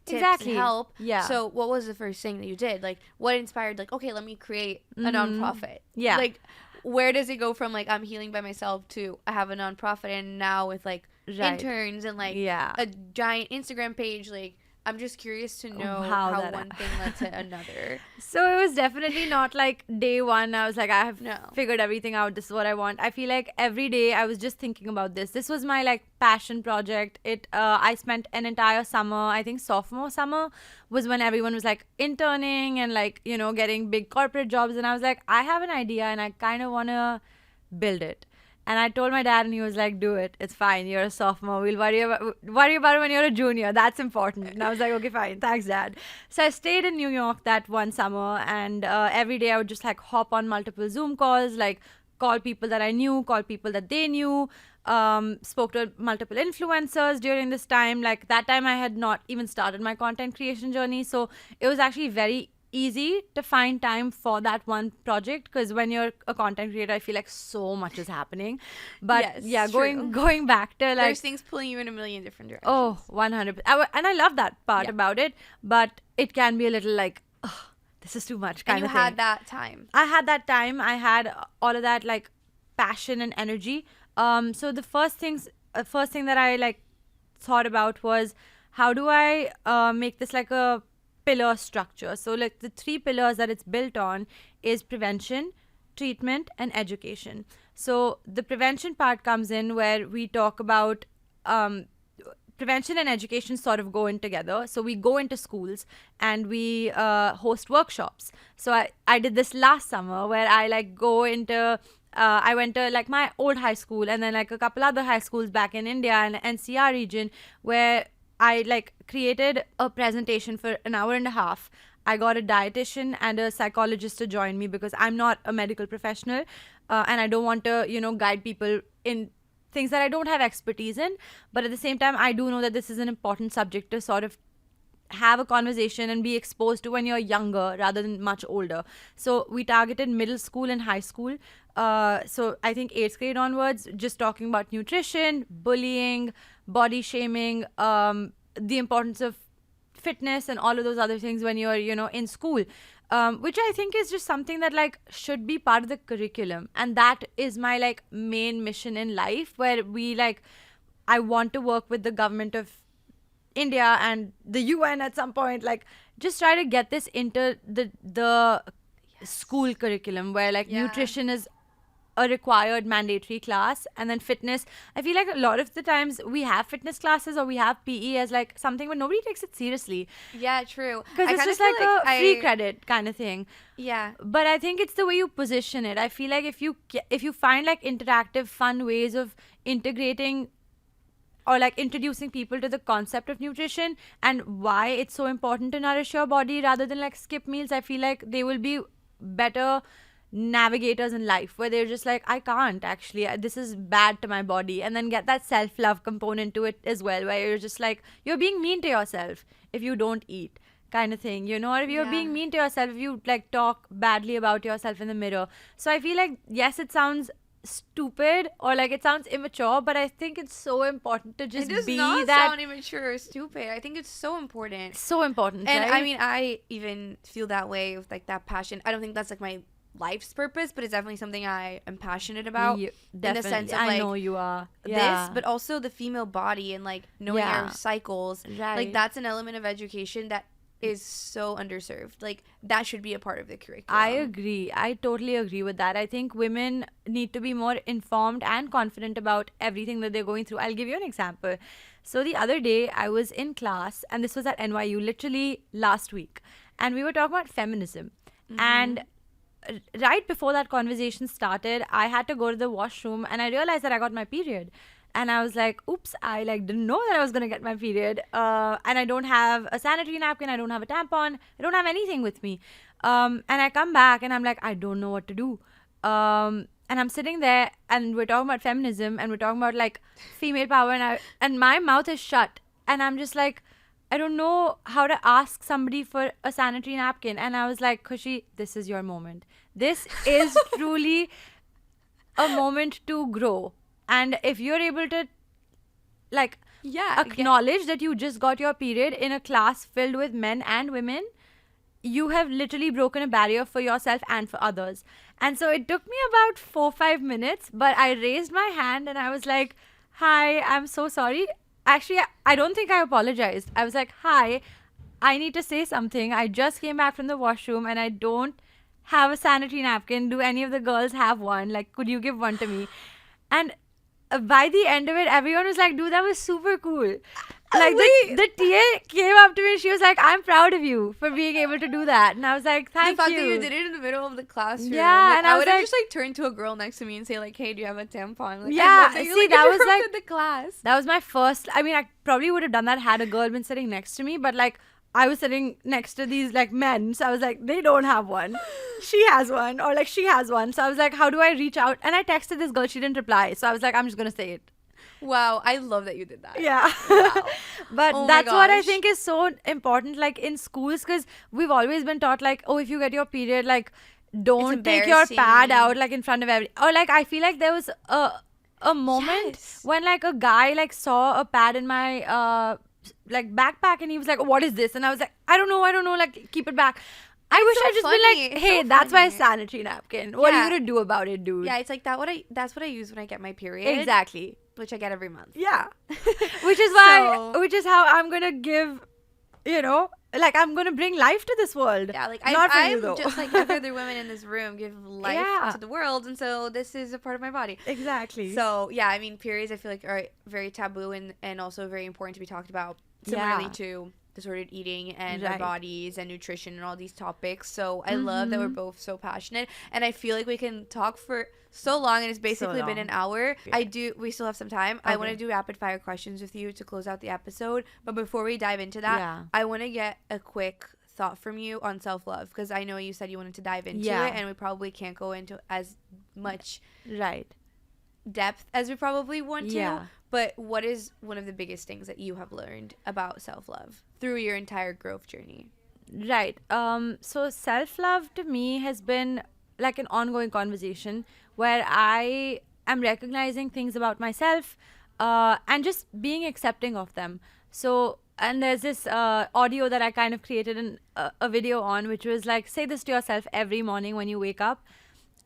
S1: tips and help.
S2: Yeah.
S1: So what was the first thing that you did? Like, what inspired, like, okay, let me create a nonprofit?
S2: Yeah.
S1: Like, where does it go from, like, I'm healing by myself to I have a nonprofit, and now with, like, interns and, like, a giant Instagram page, like, I'm just curious to know how one thing led to another.
S2: So it was definitely not like day one I was like, I have figured everything out, this is what I want. I feel like every day I was just thinking about this. This was my like passion project. I spent an entire summer, I think sophomore summer was when everyone was like interning and like, getting big corporate jobs, and I was like, I have an idea and I kind of want to build it. And I told my dad, and he was like, do it. It's fine. You're a sophomore. We'll worry about it when you're a junior. That's important. And I was like, okay, fine. Thanks, Dad. So I stayed in New York that one summer, and every day I would just like hop on multiple Zoom calls, like call people that I knew, call people that they knew, spoke to multiple influencers during this time. Like that time I had not even started my content creation journey. So it was actually very easy to find time for that one project, because when you're a content creator, I feel like so much is happening. But
S1: Yes,
S2: going back to like,
S1: there's things pulling you in a million different directions.
S2: oh, 100%. And I love that part about it, but it can be a little like, oh, this is too much kind
S1: and
S2: of
S1: you
S2: thing.
S1: had that time.
S2: I had that time. I had all of that like passion and energy. So the first thing that I like thought about was, how do I make this like a pillar structure? So like the 3 pillars that it's built on is prevention, treatment, and education. So the prevention part comes in where we talk about prevention and education sort of go in together. So we go into schools and we host workshops. So I did this last summer where I like go into I went to like my old high school and then like a couple other high schools back in India and NCR region, where I like created a presentation for an hour and a half. I got a dietitian and a psychologist to join me because I'm not a medical professional, and I don't want to, guide people in things that I don't have expertise in. But at the same time, I do know that this is an important subject to sort of have a conversation and be exposed to when you're younger rather than much older. So we targeted middle school and high school. So I think 8th grade onwards, just talking about nutrition, bullying, body shaming, the importance of fitness and all of those other things when you're, in school. Which I think is just something that like should be part of the curriculum. And that is my like main mission in life, where I want to work with the government of India and the UN at some point, like just try to get this into the school curriculum, where like nutrition is a required mandatory class, and then fitness. I feel like a lot of the times we have fitness classes or we have PE as like something, but nobody takes it seriously.
S1: Yeah, true.
S2: Because it's just like a free credit kind of thing.
S1: Yeah.
S2: But I think it's the way you position it. I feel like if you find like interactive, fun ways of integrating or like introducing people to the concept of nutrition and why it's so important to nourish your body rather than like skip meals, I feel like they will be better navigators in life, where they're just like, I can't actually, this is bad to my body, and then get that self-love component to it as well, where you're just like, you're being mean to yourself if you don't eat kind of thing, or if you're being mean to yourself if you like talk badly about yourself in the mirror. So I feel like, yes, it sounds stupid or like it sounds immature, but I think it's so important to just be that. It does not
S1: sound immature or stupid. I think it's so important.
S2: So important,
S1: and
S2: right?
S1: I mean, I even feel that way with like that passion. I don't think that's like my life's purpose, but it's definitely something I am passionate about. In the sense of like,
S2: I know you are.
S1: This, but also the female body and like knowing our cycles.
S2: Right.
S1: Like that's an element of education that is so underserved. Like that should be a part of the curriculum.
S2: I agree. I totally agree with that. I think women need to be more informed and confident about everything that they're going through. I'll give you an example. So the other day I was in class, and this was at NYU literally last week, and we were talking about feminism. And right before that conversation started, I had to go to the washroom, and I realized that I got my period. And I was like, oops, I like didn't know that I was going to get my period. And I don't have a sanitary napkin. I don't have a tampon. I don't have anything with me. And I come back and I'm like, I don't know what to do. And I'm sitting there and we're talking about feminism and we're talking about like female power. And my mouth is shut. And I'm just like, I don't know how to ask somebody for a sanitary napkin. And I was like, Khushi, this is your moment. This is truly a moment to grow. And if you're able to like acknowledge that you just got your period in a class filled with men and women, you have literally broken a barrier for yourself and for others. And so it took me about 4-5 minutes, but I raised my hand and I was like, hi, I'm so sorry. Actually, I don't think I apologized. I was like, hi, I need to say something. I just came back from the washroom and I don't have a sanitary napkin. Do any of the girls have one? Like, could you give one to me? And by the end of it, everyone was like, dude, that was super cool. Like, the TA came up to me and she was like, I'm proud of you for being able to do that. And I was like, thank you.
S1: The fact that you did it in the middle of the classroom.
S2: Yeah.
S1: Like,
S2: and
S1: I would have just like turned to a girl next to me and say like, hey, do you have a tampon? Like,
S2: yeah. See, that was like
S1: the class.
S2: That was my first. I mean, I probably would have done that had a girl been sitting next to me. But like, I was sitting next to these like men. So I was like, they don't have one. She has one. Or like, she has one. So I was like, how do I reach out? And I texted this girl. She didn't reply. So I was like, I'm just going to say it.
S1: Wow, I love that you did that.
S2: Yeah.
S1: Wow.
S2: But
S1: Oh my
S2: that's what I
S1: gosh.
S2: think is so important, like in schools, because we've always been taught, like, oh, if you get your period, like, don't take your pad
S1: embarrassing.
S2: out, like, in front of every, or like, I feel like there was a moment
S1: Yes.
S2: when like a guy like saw a pad in my like backpack, and he was like, what is this? And I was like, I don't know, like, keep it back. I wish
S1: so
S2: I'd just
S1: funny.
S2: been like,
S1: It's
S2: hey,
S1: so
S2: that's my
S1: funny.
S2: sanitary napkin. What are
S1: Yeah.
S2: you gonna do about it, dude?
S1: Yeah, it's like that's what I use when I get my period.
S2: Exactly.
S1: Which I get every month.
S2: Yeah. Which is why,
S1: So-
S2: which is how I'm gonna give, you know, like, I'm gonna bring life to this world.
S1: Yeah, like
S2: Not for you,
S1: I'm
S2: though.
S1: just like every other woman in this room give life
S2: Yeah.
S1: to the world, and so this is a part of my body.
S2: Exactly.
S1: So yeah, I mean, periods I feel like are very taboo and also very important to be talked about. Similarly
S2: Yeah.
S1: to disordered eating and our
S2: Right.
S1: bodies and nutrition and all these topics. So I love that we're both so passionate, and I feel like we can talk for so long, and it's basically been an hour.
S2: Yeah.
S1: We still have some time. I want to
S2: Okay.
S1: do rapid fire questions with you to close out the episode. But before we dive into that,
S2: Yeah.
S1: I want to get a quick thought from you on self-love, because I know you said you wanted to dive into
S2: Yeah.
S1: it, and we probably can't go into as much
S2: Right.
S1: depth as we probably want to.
S2: Yeah.
S1: But what is one of the biggest things that you have learned about self-love through your entire growth journey?
S2: Right. So self-love to me has been like an ongoing conversation where I am recognizing things about myself, and just being accepting of them. So, and there's this audio that I kind of created a video on, which was like, say this to yourself every morning when you wake up.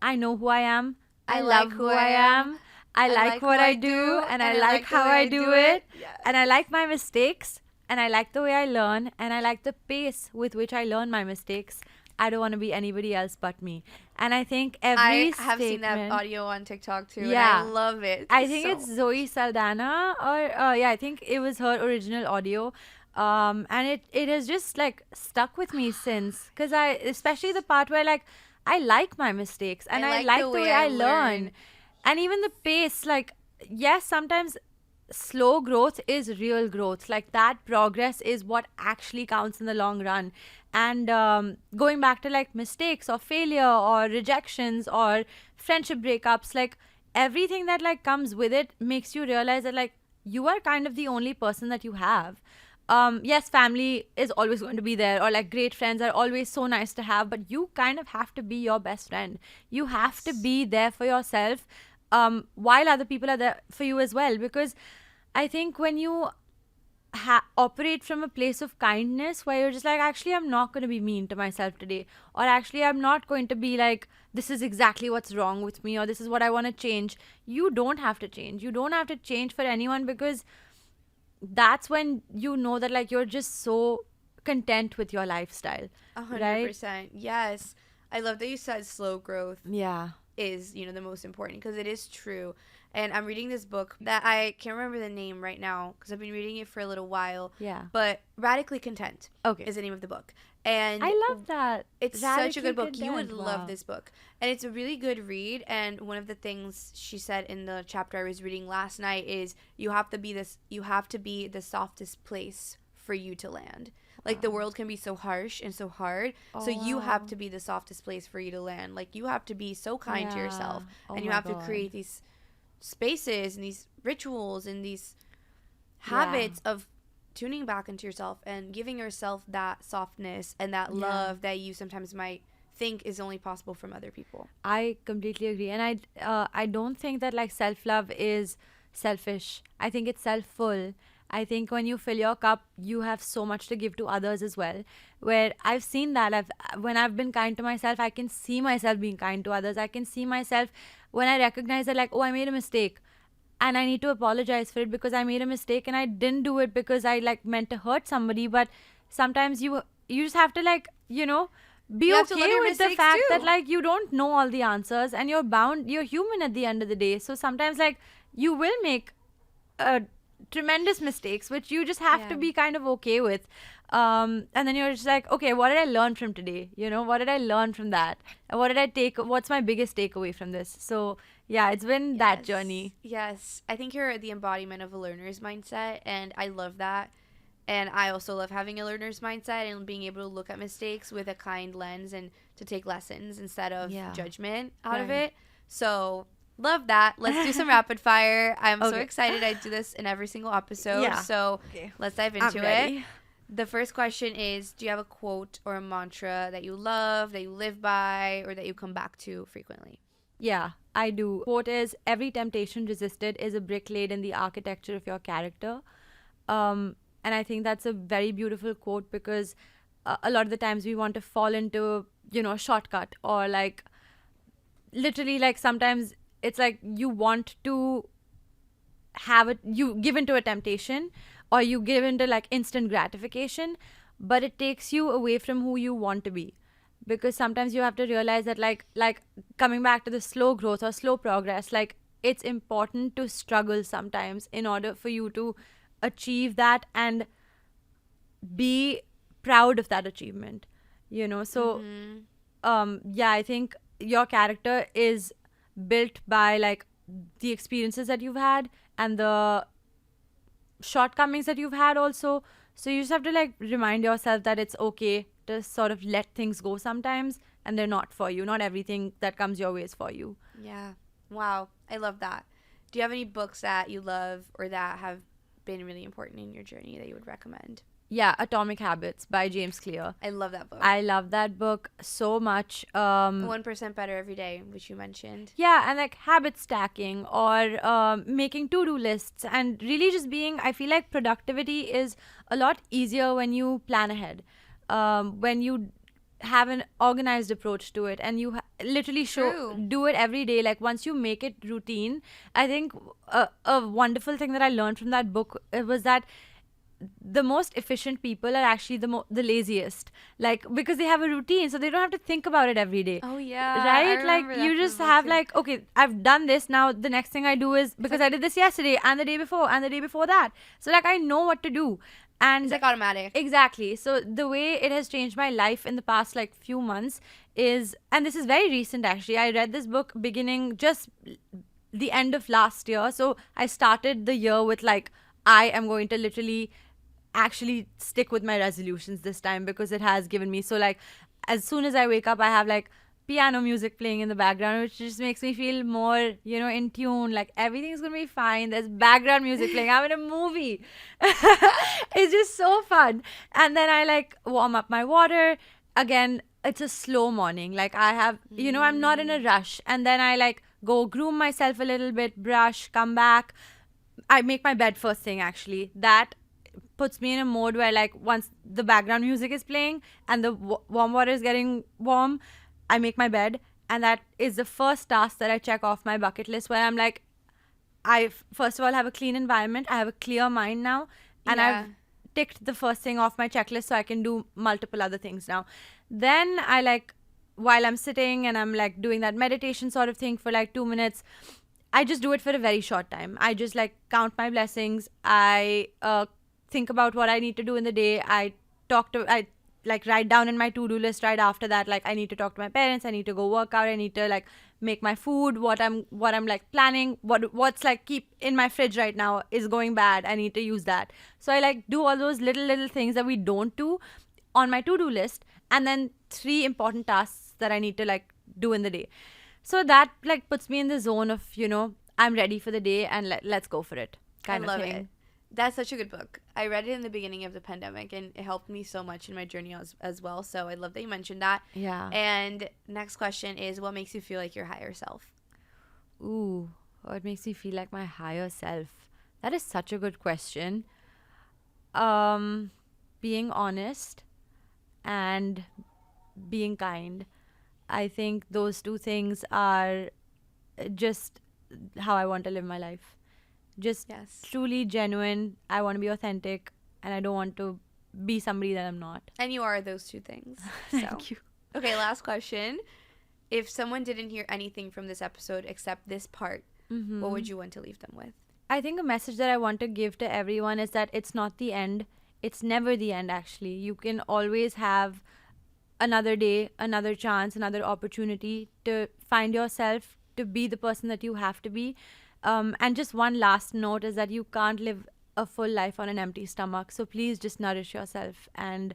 S2: I know who I am. I love who I am. I like what I do, and I like how I do it.
S1: Yes.
S2: And I like my mistakes, and I like the way I learn, and I like the pace with which I learn my mistakes. I don't want to be anybody else but me. And I think every
S1: I have seen that
S2: statement-
S1: audio on TikTok too,
S2: Yeah.
S1: and I love it.
S2: I think
S1: so
S2: it's Zoe Saldana, or yeah, I think it was her original audio. And it has just like stuck with me since, because especially the part where like I like my mistakes, and I like the way I learn. And even the pace, like, yes, sometimes slow growth is real growth. Like, that progress is what actually counts in the long run. And going back to like mistakes or failure or rejections or friendship breakups, like everything that like comes with it makes you realize that like you are kind of the only person that you have. Yes, family is always going to be there, or like great friends are always so nice to have, but you kind of have to be your best friend. You have to be there for yourself, while other people are there for you as well. Because I think when you operate from a place of kindness, where you're just like, actually, I'm not going to be mean to myself today, or actually, I'm not going to be like, this is exactly what's wrong with me, or this is what I want to change. You don't have to change. You don't have to change for anyone, because that's when you know that like you're just so content with your lifestyle.
S1: 100%. Yes, I love that you said slow growth
S2: Yeah.
S1: is, the most important, because it is true. And I'm reading this book that I can't remember the name right now because I've been reading it for a little while.
S2: Yeah.
S1: But Radically Content
S2: Okay.
S1: is the name of the book. And
S2: I love that.
S1: it's such a good book.
S2: Radically
S1: You would
S2: Content.
S1: love
S2: Wow.
S1: this book. And it's a really good read. And one of the things she said in the chapter I was reading last night is you have to be the softest place for you to land. Like, the world can be so harsh and so hard. So you have to be the softest place for you to land. Like, you have to be so kind to yourself.
S2: Oh
S1: And you
S2: my
S1: have to
S2: God.
S1: create these spaces and these rituals and these habits of tuning back into yourself and giving yourself that softness and that love that you sometimes might think is only possible from other people.
S2: I completely agree, and I don't think that like self-love is selfish. I think it's self-full. I think when you fill your cup, you have so much to give to others as well. Where I've seen that when I've been kind to myself, I can see myself being kind to others. I can see myself when I recognize that like, oh, I made a mistake, and I need to apologize for it because I made a mistake, and I didn't do it because I like meant to hurt somebody. But sometimes you just have to like, be
S1: You have to
S2: okay
S1: love your
S2: with the
S1: mistakes
S2: fact
S1: too.
S2: that like you don't know all the answers, and you're human at the end of the day. So sometimes like you will make tremendous mistakes, which you just have to be kind of okay with. And then you're just like, okay, what did I learn from today? What did I learn from that? And what's my biggest takeaway from this? So yeah, it's been that journey.
S1: Yes. I think you're the embodiment of a learner's mindset, and I love that. And I also love having a learner's mindset and being able to look at mistakes with a kind lens and to take lessons instead of judgment out of
S2: Right.
S1: it. So Love that. Let's do some rapid fire. I'm so
S2: Okay.
S1: excited. I do this in every single episode.
S2: Yeah.
S1: So
S2: Okay.
S1: let's dive
S2: I'm
S1: into it.
S2: ready.
S1: The first question is, do you have a quote or a mantra that you love, that you live by, or that you come back to frequently?
S2: Yeah, I do. Quote is, every temptation resisted is a brick laid in the architecture of your character. And I think that's a very beautiful quote because a lot of the times we want to fall into, a shortcut, or like literally, like sometimes it's like you want to you give into a temptation, or you give into like instant gratification, but it takes you away from who you want to be. Because sometimes you have to realize that like coming back to the slow growth or slow progress, like it's important to struggle sometimes in order for you to achieve that and be proud of that achievement, so yeah, I think your character is built by like the experiences that you've had and the shortcomings that you've had also. So you just have to like remind yourself that it's okay to sort of let things go sometimes, and they're not for you. Not everything that comes your way is for you.
S1: Yeah. Wow. I love that. Do you have any books that you love or that have been really important in your journey that you would recommend?
S2: Yeah, Atomic Habits by James Clear.
S1: I love that book.
S2: I love that book so much.
S1: 1% better every day, which you mentioned.
S2: Yeah, and like habit stacking, or making to-do lists, and really just being, I feel like productivity is a lot easier when you plan ahead, when you have an organized approach to it, and you literally do it every day. Like once you make it routine, I think a wonderful thing that I learned from that book was that the most efficient people are actually the laziest, like because they have a routine, so they don't have to think about it every day.
S1: Oh yeah,
S2: right, like you just have like, okay, I've done this, now the next thing I do is, because I did this yesterday and the day before and the day before that, so like I know what to do, and
S1: it's like automatic.
S2: Exactly. So the way it has changed my life in the past like few months is, and this is very recent actually, I read this book beginning just the end of last year, so I started the year with like, I am going to literally actually stick with my resolutions this time, because it has given me, so like as soon as I wake up, I have like piano music playing in the background, which just makes me feel more, in tune, like everything's gonna be fine, there's background music playing, I'm in a movie. It's just so fun. And then I like warm up my water again. It's a slow morning, like I have, I'm not in a rush, and then I like go groom myself a little bit, brush, come back, I make my bed first thing actually. That puts me in a mode where like once the background music is playing and the warm water is getting warm, I make my bed, and that is the first task that I check off my bucket list, where I'm like, I first of all have a clean environment, I have a clear mind now, and I've ticked the first thing off my checklist, so I can do multiple other things now. Then I like, while I'm sitting and I'm like doing that meditation sort of thing for like 2 minutes, I just do it for a very short time. I just like count my blessings. I think about what I need to do in the day. I like write down in my to-do list right after that, like I need to talk to my parents, I need to go work out, I need to like make my food, what I'm like planning, what's like keep in my fridge right now is going bad, I need to use that. So I like do all those little things that we don't do on my to-do list, and then 3 important tasks that I need to like do in the day. So that like puts me in the zone of, I'm ready for the day, and let's go for it kind of thing. I love it.
S1: That's such a good book. I read it in the beginning of the pandemic, and it helped me so much in my journey as well. So I love that you mentioned that.
S2: Yeah.
S1: And next question is, what makes you feel like your higher self?
S2: Ooh, what makes me feel like my higher self? That is such a good question. Being honest and being kind. I think those 2 things are just how I want to live my life. Just truly genuine. I want to be authentic, and I don't want to be somebody that I'm not.
S1: And you are those 2 things.
S2: Thank you.
S1: Okay, last question. If someone didn't hear anything from this episode except this part, what would you want to leave them with?
S2: I think a message that I want to give to everyone is that it's not the end. It's never the end, actually. You can always have another day, another chance, another opportunity to find yourself, to be the person that you have to be. And just one last note is that you can't live a full life on an empty stomach. So please just nourish yourself and,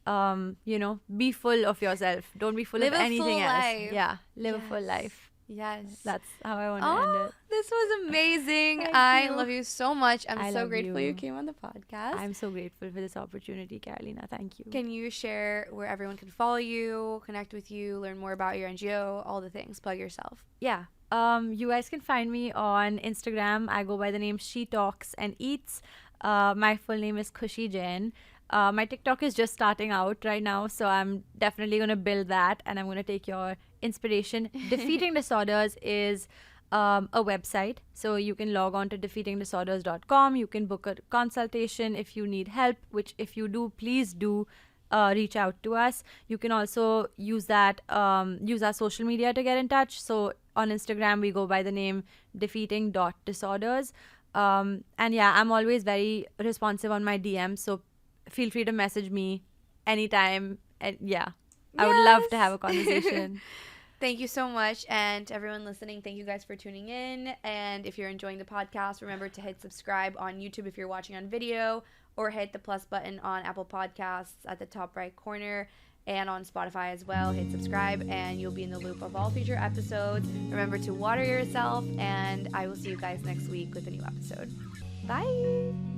S2: be full of yourself. Don't be full of anything else.
S1: Live
S2: Yeah, live a full life.
S1: Yes.
S2: That's how I want to end
S1: Oh,
S2: it.
S1: this was amazing.
S2: Thank
S1: I
S2: you.
S1: love you so much. I'm
S2: I
S1: so
S2: love
S1: grateful you
S2: you.
S1: came on the podcast.
S2: I'm so grateful for this opportunity, Carolina. Thank you.
S1: Can you share where everyone can follow you, connect with you, learn more about your NGO, all the things? Plug yourself.
S2: Yeah. You guys can find me on Instagram. I go by the name She Talks and Eats. My full name is Khushi Jain. My TikTok is just starting out right now, so I'm definitely going to build that and I'm going to take your inspiration. Defeating Disorders is a website, so you can log on to defeatingdisorders.com. You can book a consultation if you need help, which if you do, please do. Reach out to us. You can also use use our social media to get in touch. So on Instagram, we go by the name defeating.disorders. And yeah, I'm always very responsive on my DMs. So feel free to message me anytime. And yeah, I would love to have a conversation.
S1: Thank you so much. And to everyone listening, thank you guys for tuning in. And if you're enjoying the podcast, remember to hit subscribe on YouTube if you're watching on video, or hit the plus button on Apple Podcasts at the top right corner, and on Spotify as well. Hit subscribe and you'll be in the loop of all future episodes. Remember to water yourself, and I will see you guys next week with a new episode. Bye.